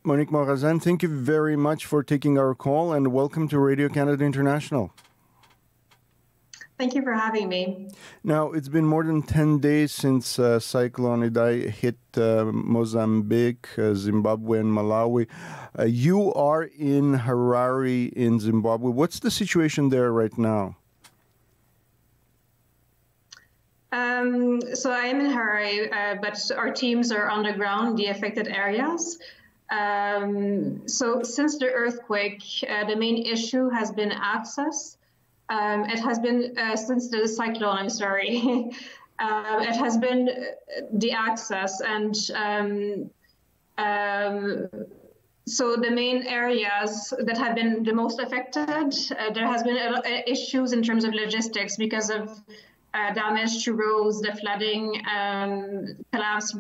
Monique Morazain, thank you very much for taking our call and welcome to Radio Canada International. Thank you for having me. Now, it's been more than 10 days since Cyclone Idai hit Mozambique, Zimbabwe, and Malawi. You are in Harare in Zimbabwe. What's the situation there right now? So I am in Harare, but our teams are on the ground in the affected areas. So since the earthquake, the main issue has been access. It has been, since the cyclone, I'm sorry, it has been the access. And so the main areas that have been the most affected, there has been issues in terms of logistics because of damage to roads, the flooding, collapsed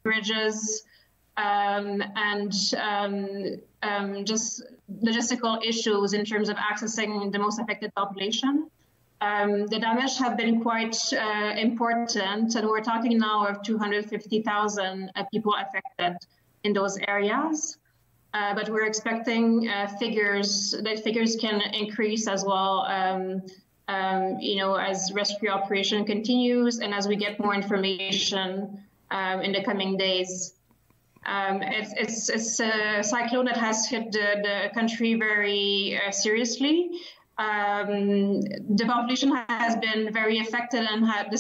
bridges, and just logistical issues in terms of accessing the most affected population. The damage have been quite important, and we're talking now of 250,000 people affected in those areas. But we're expecting figures can increase as well, as rescue operation continues and as we get more information in the coming days. It's a cyclone that has hit the country very seriously. The population has been very affected, and the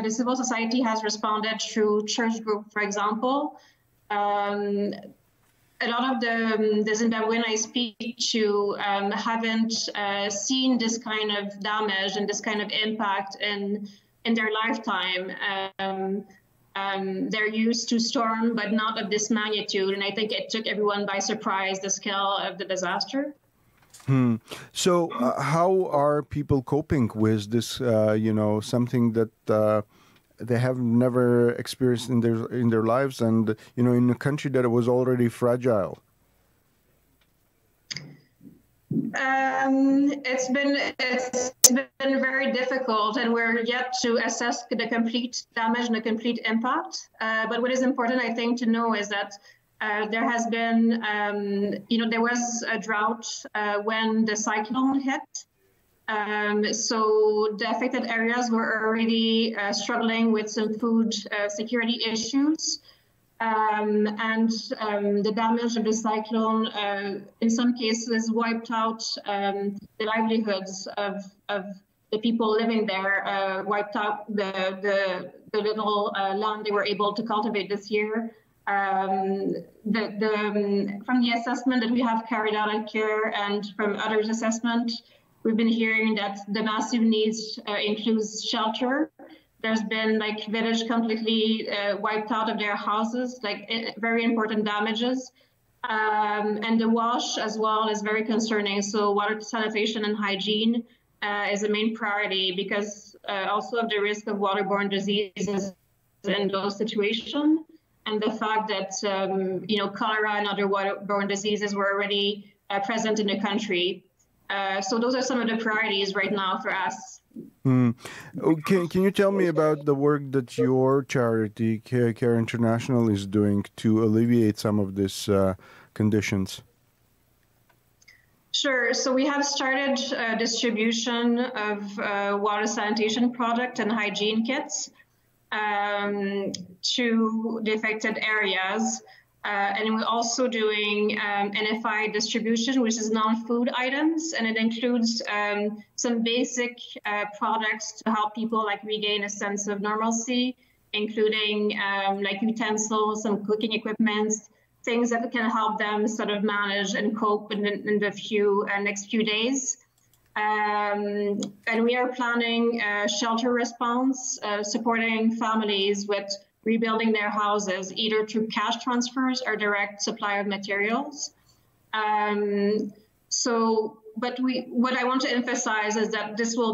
civil society has responded through church group, for example. A lot of the Zimbabwean I speak to haven't seen this kind of damage and this kind of impact in their lifetime. They're used to storm, but not of this magnitude. And I think it took everyone by surprise, the scale of the disaster. So how are people coping with this, something that they have never experienced in their lives, and, in a country that was already fragile? It's been very difficult, and we're yet to assess the complete damage and the complete impact. But what is important, I think, to know is that there has been, there was a drought when the cyclone hit. So the affected areas were already struggling with some food security issues. The damage of the cyclone, in some cases, wiped out the livelihoods of the people living there, wiped out the little land they were able to cultivate this year. From the assessment that we have carried out at CARE and from others' assessment, we've been hearing that the massive needs includes shelter. There's been village completely wiped out of their houses, very important damages. And the wash as well is very concerning. So water sanitation and hygiene is a main priority because also of the risk of waterborne diseases in those situations. And the fact that, cholera and other waterborne diseases were already present in the country. So those are some of the priorities right now for us. Okay, can you tell me about the work that your charity, Care International, is doing to alleviate some of these conditions? Sure. So we have started distribution of water sanitation product and hygiene kits to the affected areas. And we're also doing NFI distribution, which is non-food items, and it includes some basic products to help people regain a sense of normalcy, including utensils, some cooking equipment, things that can help them sort of manage and cope in the next few days. And we are planning shelter response, supporting families with rebuilding their houses, either through cash transfers or direct supply of materials. But what I want to emphasize is that there will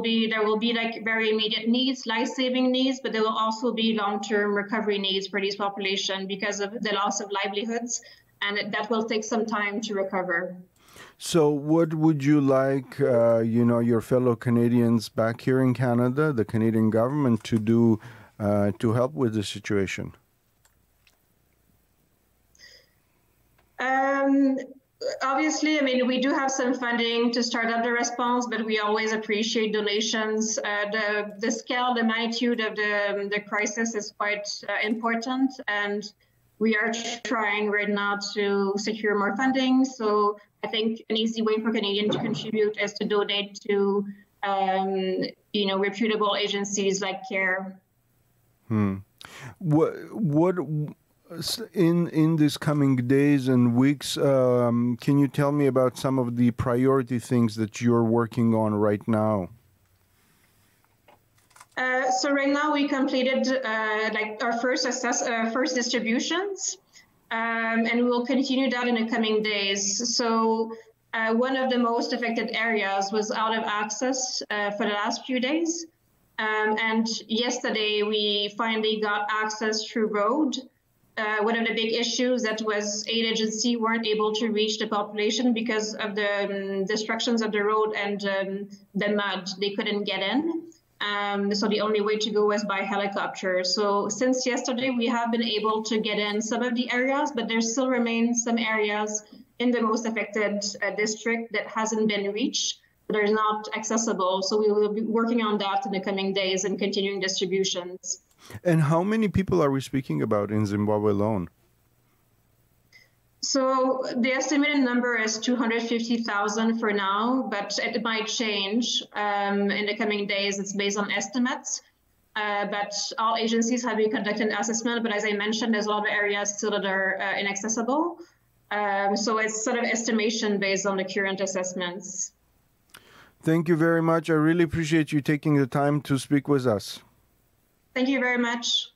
be very immediate needs, life-saving needs, but there will also be long-term recovery needs for these population because of the loss of livelihoods, and that will take some time to recover. So what would you like, your fellow Canadians back here in Canada, the Canadian government, to do to help with the situation? Obviously, I mean, we do have some funding to start up the response, but we always appreciate donations. The scale, the magnitude of the crisis is quite important, and we are trying right now to secure more funding. So I think an easy way for Canadians to contribute is to donate to, reputable agencies like CARE. What in these coming days and weeks, can you tell me about some of the priority things that you're working on right now? So right now we completed our first distributions, and we will continue that in the coming days. So one of the most affected areas was out of access for the last few days. And yesterday we finally got access through road. One of the big issues that was aid agency weren't able to reach the population because of the destructions of the road and the mud. They couldn't get in. So the only way to go was by helicopter. So since yesterday, we have been able to get in some of the areas, but there still remain some areas in the most affected district that hasn't been reached, that are not accessible. So we will be working on that in the coming days and continuing distributions. And how many people are we speaking about in Zimbabwe alone? So the estimated number is 250,000 for now, but it might change in the coming days. It's based on estimates, but all agencies have been conducting an assessment. But as I mentioned, there's a lot of areas still that are inaccessible. So it's sort of estimation based on the current assessments. Thank you very much. I really appreciate you taking the time to speak with us. Thank you very much.